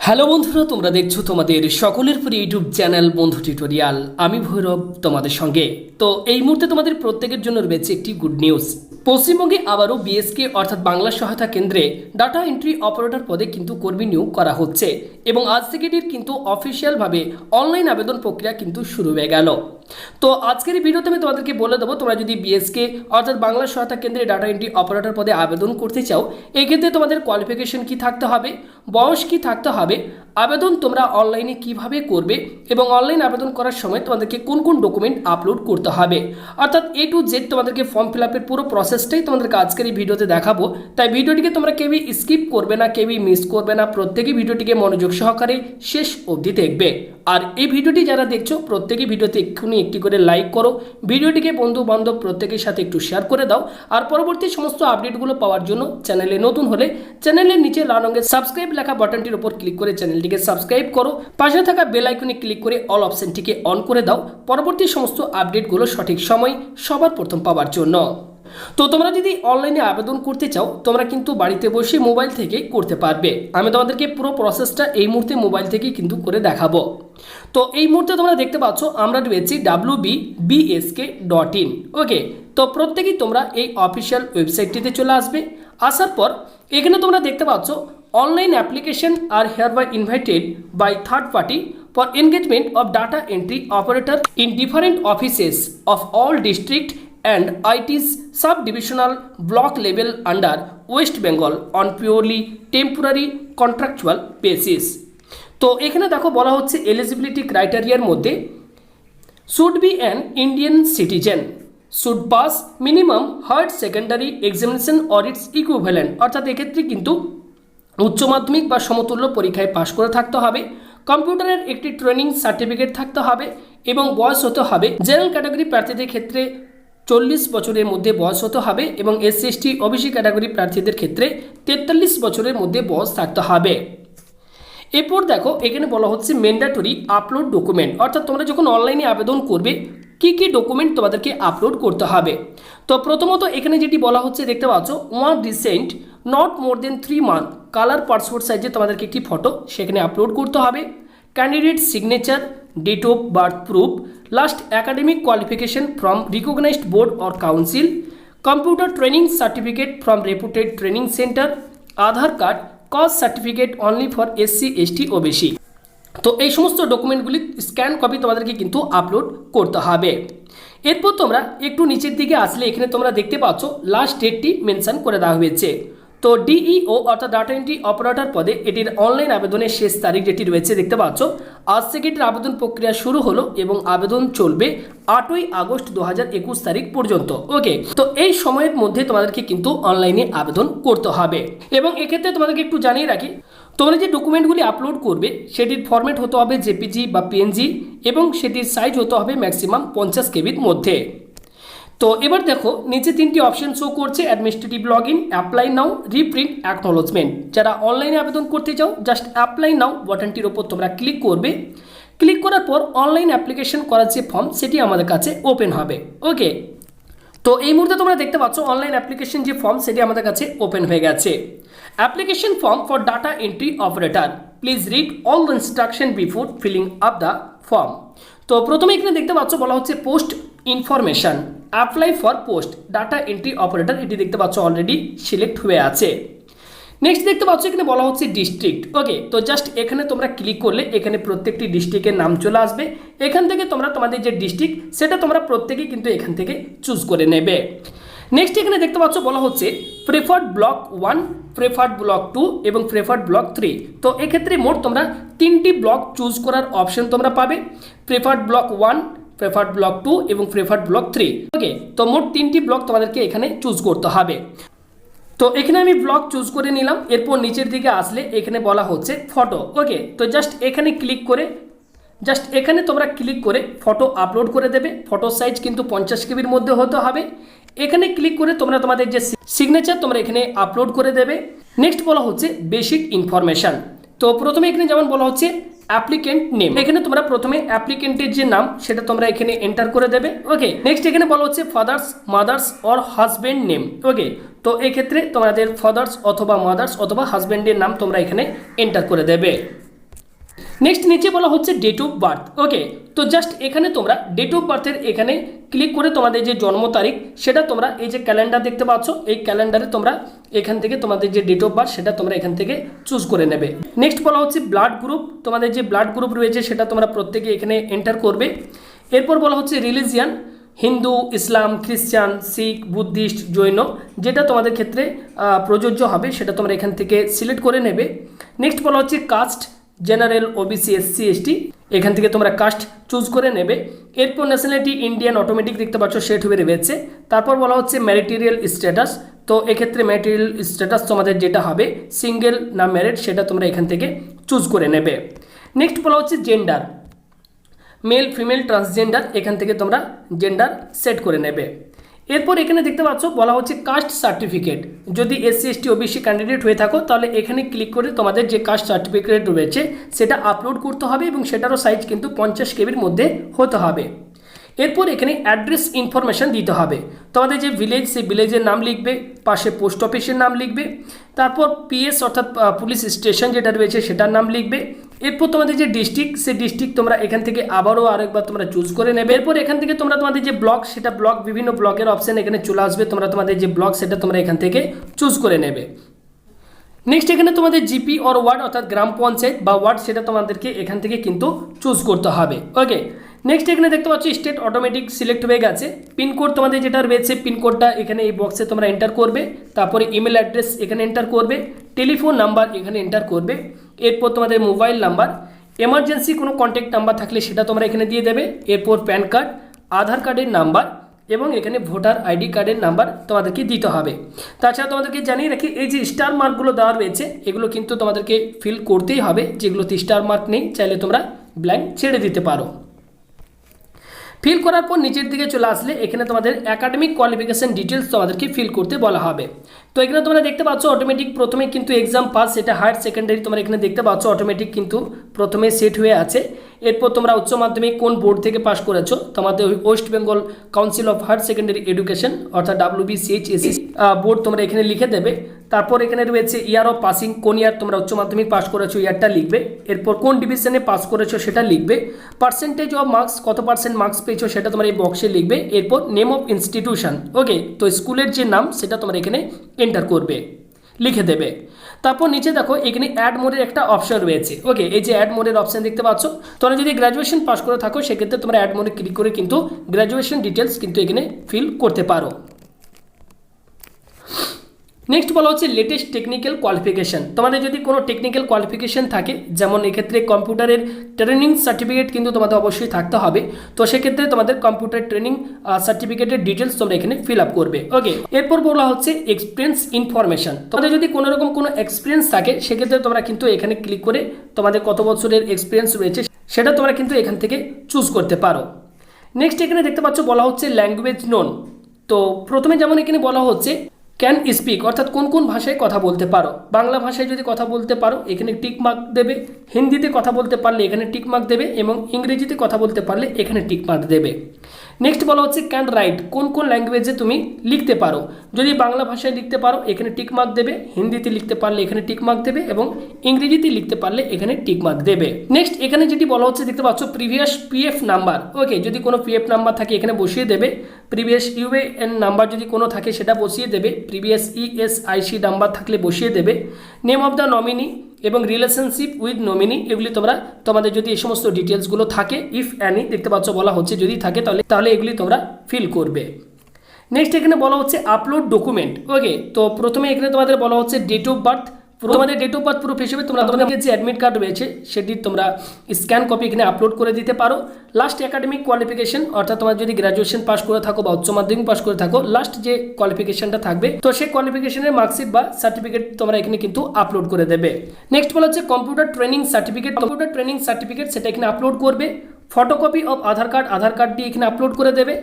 Hello বন্ধুরা, তোমরা দেখছো তোমাদের সকলের প্রিয় ইউটিউব চ্যানেল বন্ধু টিউটোরিয়াল। আমি ভৈরব তোমাদের সঙ্গে। তো এই মুহূর্তে তোমাদের প্রত্যেকের জন্য রয়েছে একটি গুড নিউজ। পশ্চিমবঙ্গে আবারও বিএসকে অর্থাৎ বাংলা সহায়তা কেন্দ্রে ডাটা এন্ট্রি অপারেটর পদে কিন্তু কর্মী নিয়োগ করা হচ্ছে এবং আজ থেকে এটির কিন্তু অফিসিয়ালভাবে অনলাইন আবেদন প্রক্রিয়া কিন্তু শুরু হয়ে গেল। তো আজকের এই ভিডিওতে আমি তোমাদেরকে বলে দেবো, তোমরা যদি বিএসকে অর্থাৎ বাংলা সহায়তা কেন্দ্রে ডাটা এন্ট্রি অপারেটর পদে আবেদন করতে চাও, এক্ষেত্রে তোমাদের কোয়ালিফিকেশন কি থাকতে হবে, বয়স কি থাকতে হবে, আবেদন তোমরা অনলাইনে কিভাবে করবে এবং অনলাইন আবেদন করার সময় তোমাদেরকে কোন কোন ডকুমেন্ট আপলোড করতে হবে, অর্থাৎ এ টু জেড তোমাদেরকে ফর্ম ফিল আপের পুরো প্রসেসটাই তোমাদেরকে আজকের এই ভিডিওতে দেখাবো। তাই ভিডিওটিকে তোমরা কেউই স্কিপ করবে না, কেউই মিস করবে না, প্রত্যেকেই ভিডিওটিকে মনোযোগ সহকারে শেষ অবধি দেখবে। আর এই ভিডিওটি যারা দেখছো প্রত্যেকেই ভিডিওতে এক্ষুনি একটি করে লাইক করো, ভিডিওটিকে বন্ধু বান্ধব প্রত্যেকের সাথে একটু শেয়ার করে দাও। আর পরবর্তী সমস্ত আপডেটগুলো পাওয়ার জন্য চ্যানেলে নতুন হলে চ্যানেলের নিচে লাল রঙের সাবস্ক্রাইব লেখা বাটনটির উপর ক্লিক করে চ্যানেলটিকে সাবস্ক্রাইব করো, পাশে থাকা বেল আইকনে ক্লিক করে অল অপশনটিকে অন করে দাও পরবর্তী সমস্ত আপডেটগুলো সঠিক সময় সবার প্রথম পাওয়ার জন্য। তো তোমরা যদি অনলাইনে আবেদন করতে চাও, তোমরা কিন্তু বাড়িতে বসে মোবাইল থেকে করতে পারবে। আমি তোমাদেরকে পুরো প্রসেসটা এই মুহূর্তে মোবাইল থেকে কিন্তু করে দেখাবো। তো এই মুহূর্তে তোমরা দেখতে পাচ্ছ আমরা রয়েছি wbbsk.in। ওকে, তো প্রত্যেকেই তোমরা এই অফিসিয়াল ওয়েবসাইটটিতে চলে আসবে। আসার পর এখানে তোমরা দেখতে পাচ্ছ online application are hereby invited by third party for engagement of data entry operator in different offices of all district and IT's sub-divisional block level under West Bengal on purely temporary contractual basis। তো এখানে দেখো বলা হচ্ছে eligibility ক্রাইটেরিয়ার মধ্যে should be an Indian citizen, should pass minimum higher secondary examination or its equivalent, অর্থাৎ এক্ষেত্রে কিন্তু উচ্চ মাধ্যমিক বা সমতুল্য পরীক্ষায় পাশ করে থাকতে হবে, কম্পিউটারের একটি ট্রেনিং সার্টিফিকেট থাকতে হবে এবং বয়স হতে হবে জেনারেল ক্যাটাগরি প্রার্থীদের ক্ষেত্রে 40 বছরের মধ্যে বয়স হতে হবে এবং এসসি এসটি ওবিসি ক্যাটাগরি প্রার্থীদের ক্ষেত্রে 43 বছরের মধ্যে বয়স থাকতে হবে। এরপর দেখো এখানে বলা হচ্ছে ম্যান্ডেটরি আপলোড ডকুমেন্ট, অর্থাৎ তোমরা যখন অনলাইনে আবেদন করবে কি কি ডকুমেন্ট তোমাদেরকে আপলোড করতে হবে। তো প্রথমত এখানে যেটি বলা হচ্ছে দেখতে পাচ্ছ one recent not more than 3 month colour passport সাইজে তোমাদেরকে একটি ফটো সেখানে আপলোড করতে হবে, candidate signature, date of birth proof, last academic qualification from recognised board or council, computer training certificate from reputed training centre, Aadhaar card, caste certificate only for SC ST OBC. তো এই সমস্ত ডকুমেন্টগুলি scan copy তোমাদেরকে কিন্তু upload করতে হবে। এরপর তোমরা একটু নিচের দিকে আসলে এখানে তোমরা দেখতে পাচ্ছ লাস্ট ডেটটি মেনশন করে দেওয়া হয়েছে। তো ডিইও অর্থাৎ ডাটা এন্ট্রি অপারেটর পদে এটির অনলাইন আবেদনের শেষ তারিখ যেটি রয়েছে দেখতে পাচ্ছ আজ থেকে এটির আবেদন প্রক্রিয়া শুরু হলো এবং আবেদন চলবে 8ই আগস্ট 2021 তারিখ পর্যন্ত। ওকে, তো এই সময়ের মধ্যে তোমাদেরকে কিন্তু অনলাইনে আবেদন করতে হবে এবং এক্ষেত্রে তোমাদেরকে একটু জানিয়ে রাখি, তোমরা যে ডকুমেন্টগুলি আপলোড করবে সেটির ফরম্যাট হতে হবে জেপিজি বা পিএনজি এবং সেটির সাইজ হতে হবে ম্যাক্সিমাম 50 কেবির মধ্যে। তো এবার দেখো নিচে 3টি অপশন শো করছে, administrative log in, apply now, reprint acknowledgement. যারা অনলাইনে আবেদন করতে চাও জাস্ট অ্যাপ্লাই নাও বাটনটির ওপর তোমরা ক্লিক করবে। ক্লিক করার পর অনলাইন অ্যাপ্লিকেশন করার যে ফর্ম সেটি আমাদের কাছে ওপেন হবে। ওকে, তো এই মুহূর্তে তোমরা দেখতে পাচ্ছ অনলাইন অ্যাপ্লিকেশন যে ফর্ম সেটি আমাদের কাছে ওপেন হয়ে গেছে। Application form for data entry operator, please read all the instruction before filling up the form. তো প্রথমে এখানে দেখতে পাচ্ছ বলা হচ্ছে post information, apply for post data entry operator, এটি দেখতে পাচ্ছ অলরেডি সিলেক্ট হয়ে আছে। নেক্সট দেখতে পাচ্ছ এখানে বলা হচ্ছে ডিস্ট্রিক্ট। ওকে, তো জাস্ট এখানে তোমরা ক্লিক করলে এখানে প্রত্যেকটি ডিস্ট্রিক্টের নাম চলে আসবে। এখান থেকে তোমরা তোমাদের যে ডিস্ট্রিক্ট সেটা তোমরা প্রত্যেকেই কিন্তু এখান থেকে চুজ করে নেবে। নেক্সট এখানে দেখতে পাচ্ছ বলা হচ্ছে প্রেফার্ড ব্লক 1, প্রেফার্ড ব্লক 2 এবং প্রেফার্ড ব্লক 3। তো এক্ষেত্রে মোট তোমরা 3টি ব্লক চুজ করার অপশন তোমরা পাবে, প্রেফার্ড ব্লক 1, প্রেফার্ড ব্লক 2 এবং প্রেফার্ড ব্লক 3। ওকে, তো মোট 3টি ব্লক তোমাদেরকে এখানে চুজ করতে হবে। তো এখানে আমি ব্লক চুজ করে নিলাম। এরপর নিচের দিকে আসলে এখানে বলা হচ্ছে ফটো। ওকে, তো জাস্ট এখানে ক্লিক করে ফটো আপলোড করে দেবে। ফটো সাইজ কিন্তু 50 কেবির মধ্যে হতে হবে। এখানে ক্লিক করে তোমরা তোমাদের যে সিগনেচার তোমরা এখানে আপলোড করে দেবে। নেক্সট বলা হচ্ছে বেসিক ইনফরমেশন। তো প্রথমে এখানে যেমন বলা হচ্ছে অ্যাপ্লিকেন্ট নেম, এখানে তোমরা প্রথমে অ্যাপ্লিকেন্টের যে নাম সেটা তোমরা এখানে এন্টার করে দেবে। ওকে, নেক্সট এখানে বলা হচ্ছে father's, mother's or husband name. Okay, তো এক্ষেত্রে তোমাদের ফাদার্স অথবা মাদার্স অথবা হাজব্যান্ডের নাম তোমরা এখানে এন্টার করে দেবে। নেক্সট নিচে বলা হচ্ছে ডেট অফ বার্থ। ওকে, তো জাস্ট এখানে তোমরা ডেট অফ বার্থের এখানে ক্লিক করে তোমাদের যে জন্ম তারিখ সেটা তোমরা এই যে ক্যালেন্ডার দেখতে পাচ্ছ, এই ক্যালেন্ডারে তোমরা এখান থেকে তোমাদের যে ডেট অফ বার্থ সেটা তোমরা এখান থেকে চুজ করে নেবে। নেক্সট বলা হচ্ছে ব্লাড গ্রুপ, তোমাদের যে ব্লাড গ্রুপ রয়েছে সেটা তোমরা প্রত্যেকে এখানে এন্টার করবে। এরপর বলা হচ্ছে রিলিজিয়ান, হিন্দু, ইসলাম, খ্রিস্টান, শিখ, বুদ্ধিস্ট, জৈন, যেটা তোমাদের ক্ষেত্রে প্রযোজ্য হবে সেটা তোমরা এখান থেকে সিলেক্ট করে নেবে। নেক্সট বলা হচ্ছে caste, general, OBC, SC, ST, এখান থেকে তোমরা কাস্ট চুজ করে নেবে। এরপর ন্যাশনালিটি ইন্ডিয়ান অটোমেটিক দেখতে পাচ্ছ সেট হয়ে রয়েছে। তারপর বলা হচ্ছে ম্যারিটেরিয়াল স্ট্যাটাস, তো এক্ষেত্রে ম্যারিটেরিয়াল স্ট্যাটাস তোমাদের যেটা হবে সিঙ্গেল না ম্যারিড সেটা তোমরা এখান থেকে চুজ করে নেবে। নেক্সট বলা হচ্ছে জেন্ডার, মেল, ফিমেল, ট্রান্সজেন্ডার, এখান থেকে তোমরা জেন্ডার সেট করে নেবে। এরপর এখানে দেখতে পাচ্ছ বলা হচ্ছে কাস্ট সার্টিফিকেট, যদি এসসি, এসটি, ওবিসি ক্যান্ডিডেট হয়ে থাকো তাহলে এখানে ক্লিক করে তোমাদের যে কাস্ট সার্টিফিকেট রয়েছে সেটা আপলোড করতে হবে এবং সেটারও সাইজ কিন্তু 50 কেবির মধ্যে হতে হবে। এরপর এখানে অ্যাড্রেস ইনফরমেশন দিতে হবে, তোমাদের যে ভিলেজ সেই ভিলেজের নাম লিখবে, পাশে পোস্ট অফিসের নাম লিখবে, তারপর পিএস অর্থাৎ পুলিশ স্টেশন যেটা রয়েছে সেটার নাম লিখবে। এরপর তোমাদের যে ডিস্ট্রিক্ট সেই ডিস্ট্রিক্ট তোমরা এখান থেকে আবারও আরেকবার তোমরা চুজ করে নেবে। এরপর এখান থেকে তোমরা তোমাদের যে ব্লক সেটা ব্লক, বিভিন্ন ব্লকের অপশন এখানে চলে আসবে, তোমরা তোমাদের যে ব্লক সেটা তোমরা এখান থেকে চুজ করে নেবে। নেক্সট এখানে তোমাদের জিপি অর ওয়ার্ড অর্থাৎ গ্রাম পঞ্চায়েত বা ওয়ার্ড সেটা তোমাদেরকে এখান থেকে কিন্তু চুজ করতে হবে। ওকে, নেক্সট এখানে দেখতে পাচ্ছ স্টেট অটোমেটিক সিলেক্ট হয়ে গেছে। পিনকোড তোমাদের যেটা রয়েছে পিনকোডটা এখানে এই বক্সে তোমরা এন্টার করবে, তারপরে ইমেল অ্যাড্রেস এখানে এন্টার করবে, টেলিফোন নাম্বার এখানে এন্টার করবে, এরপর তোমাদের মোবাইল নাম্বার, এমার্জেন্সি কোনো কন্ট্যাক্ট নাম্বার থাকলে সেটা তোমরা এখানে দিয়ে দেবে, এরপর প্যান কার্ড, আধার কার্ডের নাম্বার এবং এখানে ভোটার আইডি কার্ডের নাম্বার তোমাদেরকে দিতে হবে। তাছাড়া তোমাদেরকে জানিয়ে রাখি এই যে স্টার মার্কগুলো দেওয়া রয়েছে এগুলো কিন্তু তোমাদেরকে ফিল করতেই হবে, যেগুলোতে স্টার মার্ক নেই চাইলে তোমরা ব্ল্যাঙ্ক ছেড়ে দিতে পারো। ফিল করার পর নিচের দিকে চলে আসলে এখানে তোমাদের একাডেমিক কোয়ালিফিকেশন ডিটেলস তোমাদেরকে ফিল করতে বলা হবে। তো এখানে তোমরা দেখতে পাচ্ছ অটোমেটিক প্রথমে কিন্তু এক্সাম পাস, সেটা হায়ার সেকেন্ডারি তোমরা এখানে দেখতে পাচ্ছ অটোমেটিক কিন্তু প্রথমে সেট হয়ে আছে। এরপর তোমরা উচ্চ মাধ্যমিক কোন বোর্ড থেকে পাস করেছো, তোমাদের West Bengal Council of Higher Secondary Education অর্থাৎ WBCHSC বোর্ড তোমরা এখানে লিখে দেবে। তারপর এখানে রয়েছে ইয়ার অফ পাসিং, কোন ইয়ার তোমরা উচ্চ মাধ্যমিক পাস করেছো ইয়ারটা লিখবে। এরপর কোন ডিভিশনে পাস করেছো সেটা লিখবে, পার্সেন্টেজ অফ মার্কস কত পার্সেন্ট মার্কস পেয়েছো সেটা তোমরা এই বক্সে লিখবে। এরপর নেম অফ ইনস্টিটিউশন, ওকে, তো স্কুলের যে নাম সেটা তোমরা এখানে এন্টার করবে, লিখে দেবে। তারপর নিচে দেখো এখানে অ্যাড মোডের একটা অপশন রয়েছে। ওকে, এই যে অ্যাড মোডের অপশন দেখতে পাচ্ছ, তোমরা যদি গ্র্যাজুয়েশন পাস করে থাকো সেক্ষেত্রে তোমরা অ্যাড মোডে ক্লিক করে কিন্তু গ্র্যাজুয়েশন ডিটেলস কিন্তু এখানে ফিল করতে পারো। নেক্সট বলা হচ্ছে লেটেস্ট টেকনিক্যাল কোয়ালিফিকেশন, তোমাদের যদি কোনো টেকনিক্যাল কোয়ালিফিকেশন থাকে, যেমন এক্ষেত্রে কম্পিউটারের ট্রেনিং সার্টিফিকেট কিন্তু তোমাদের অবশ্যই থাকতে হবে, তো সেক্ষেত্রে তোমাদের কম্পিউটার ট্রেনিং সার্টিফিকেটের ডিটেলস তোমরা এখানে ফিল আপ করবে। ওকে, এরপর বলা হচ্ছে এক্সপিরিয়েন্স ইনফরমেশন, তোমাদের যদি কোনো রকম কোনো এক্সপিরিয়েন্স থাকে সেক্ষেত্রে তোমরা কিন্তু এখানে ক্লিক করে তোমাদের কত বছরের এক্সপিরিয়েন্স রয়েছে সেটা তোমরা কিন্তু এখান থেকে চুজ করতে পারো। নেক্সট এখানে দেখতে পাচ্ছ বলা হচ্ছে ল্যাঙ্গুয়েজ নোন, তো প্রথমে যেমন এখানে বলা হচ্ছে ক্যান স্পিক অর্থাৎ কোন কোন ভাষায় কথা বলতে পারো, বাংলা ভাষায় যদি কথা বলতে পারো এখানে টিক মার্ক দেবে, হিন্দিতে কথা বলতে পারলে এখানে টিক মার্ক দেবে এবং ইংরেজিতে কথা বলতে পারলে এখানে টিক মার্ক দেবে। নেক্সট বলা হচ্ছে ক্যান রাইট, কোন কোন ল্যাঙ্গুয়েজে তুমি লিখতে পারো, যদি বাংলা ভাষায় লিখতে পারো এখানে টিক মার্ক দেবে, হিন্দিতে লিখতে পারলে এখানে টিক মার্ক দেবে এবং ইংরেজিতে লিখতে পারলে এখানে টিক মার্ক দেবে। নেক্সট এখানে যেটি বলা হচ্ছে দেখতে পাচ্ছ প্রিভিয়াস পিএফ নাম্বার, ওকে, যদি কোনো পিএফ নাম্বার থাকে এখানে বসিয়ে দেবে, প্রিভিয়াস ইউএএন নাম্বার যদি কোনো থাকে সেটা বসিয়ে দেবে, প্রিভিয়াস ইএসআইসি নাম্বার থাকলে বসিয়ে দেবে, নেম অফ দ্য নমিনি এবং রিলেশনশিপ উইথ নমিনি এগুলি তোমরা তোমাদের যদি এই সমস্ত ডিটেলসগুলো থাকে ইফ অ্যানি দেখতে পাচ্ছ বলা হচ্ছে যদি থাকে তাহলে এগুলি তোমরা ফিল করবে। নেক্সট এখানে বলা হচ্ছে আপলোড ডকুমেন্ট, ওকে, তো প্রথমে এখানে তোমাদের বলা হচ্ছে ডেট অফ বার্থ, তোমাদের ডেট অফ বার্থ প্রুফ হিসেবে তোমরা তোমাদের যে অ্যাডমিট কার্ড রয়েছে সেটি তোমরা স্ক্যান কপি এখানে আপলোড করে দিতে পারো। লাস্ট একাডেমিক কোয়ালিফিকেশন অর্থাৎ তোমার যদি গ্র্যাজুয়েশন পাস করে থাকো বা উচ্চ মাধ্যমিক পাস করে থাকো লাস্ট যে কোয়ালিফিকেশনটা থাকবে তো সেই কোয়ালিফিকেশনের মার্কশিট বা সার্টিফিকেট তোমরা এখানে কিন্তু আপলোড করে দেবে। নেক্সট বলা হচ্ছে কম্পিউটার ট্রেনিং সার্টিফিকেট সেটা এখানে আপলোড করবে, ফটোকপি অফ আধার কার্ডটি এখানে আপলোড করে দেবে।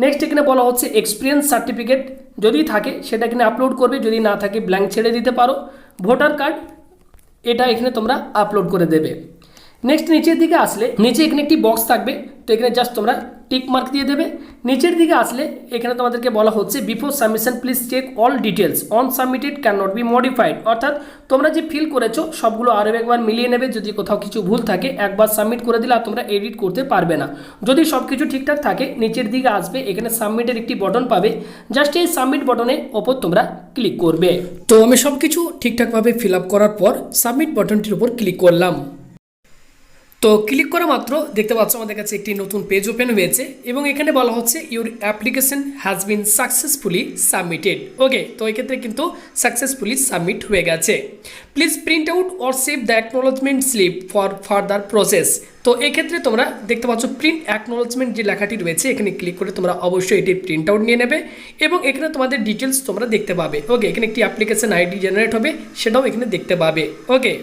নেক্সট এখানে বলা হচ্ছে এক্সপিরিয়েন্স সার্টিফিকেট যদি থাকে সেটা এখানে আপলোড করবে, যদি না থাকে ব্ল্যাঙ্ক ছেড়ে দিতে পারো। ভোটার কার্ড এটা এখানে তোমরা আপলোড করে দেবে। নেক্সট নিচের দিকে আসলে নিচে এখানে একটি বক্স থাকবে, তো এখানে জাস্ট তোমরা টিক মার্ক দিয়ে দেবে। নিচের দিকে আসলে এখানে তোমাদেরকে বলা হচ্ছে before submission please check all details on submitted can not be modified, অর্থাৎ তোমরা যে ফিল করেছো সবগুলো আরও একবার মিলিয়ে নেবে। যদি কোথাও কিছু ভুল থাকে একবার সাবমিট করে দিলে আর তোমরা এডিট করতে পারবে না। যদি সব কিছু ঠিকঠাক থাকে নিচের দিকে আসবে, এখানে সাবমিটের একটি বটন পাবে, জাস্ট এই সাবমিট বটনের ওপর তোমরা ক্লিক করবে। তো আমি সব কিছু ঠিকঠাকভাবে ফিল আপ করার পর সাবমিট বটনটির উপর ক্লিক করলাম। তো ক্লিক করা মাত্র দেখতে পাচ্ছ আমাদের কাছে একটি নতুন পেজ ওপেন হয়েছে এবং এখানে বলা হচ্ছে your application has been successfully submitted. Okay, তো এক্ষেত্রে কিন্তু সাকসেসফুলি সাবমিট হয়ে গেছে। Please print out or save the acknowledgement slip for further process. তো এক্ষেত্রে তোমরা দেখতে পাচ্ছ প্রিন্ট অ্যাকনোলজমেন্ট যে লেখাটি রয়েছে এখানে ক্লিক করে তোমরা অবশ্যই এটি প্রিন্ট আউট নিয়ে নেবে এবং এখানে তোমাদের ডিটেলস তোমরা দেখতে পাবে। ওকে, এখানে একটি অ্যাপ্লিকেশন আইডি জেনারেট হবে, সেটাও এখানে দেখতে পাবে। ওকে,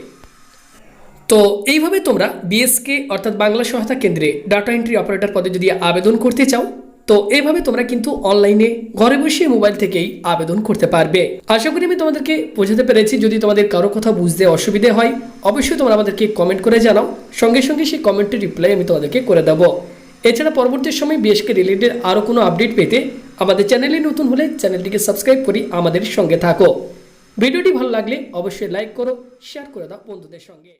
তো এইভাবে তোমরা বিএসকে অর্থাৎ বাংলা সহায়তা কেন্দ্রে ডাটা এন্ট্রি অপারেটর পদে যদি আবেদন করতে চাও তো এইভাবে তোমরা কিন্তু অনলাইনে ঘরে বসে মোবাইল থেকেই আবেদন করতে পারবে। আশা করি আমি তোমাদেরকে বোঝাতে পেরেছি। যদি তোমাদের কারো কথা বুঝতে অসুবিধে হয় অবশ্যই তোমরা আমাদেরকে কমেন্ট করে জানাও, সঙ্গে সঙ্গে সেই কমেন্টের রিপ্লাই আমি তোমাদেরকে করে দেবো। এছাড়া পরবর্তী সময় বিএসকে রিলেটেড আরও কোনো আপডেট পেতে আমাদের চ্যানেলে নতুন হলে চ্যানেলটিকে সাবস্ক্রাইব করি আমাদের সঙ্গে থাকো। ভিডিওটি ভালো লাগলে অবশ্যই লাইক করো, শেয়ার করে দাও বন্ধুদের সঙ্গে।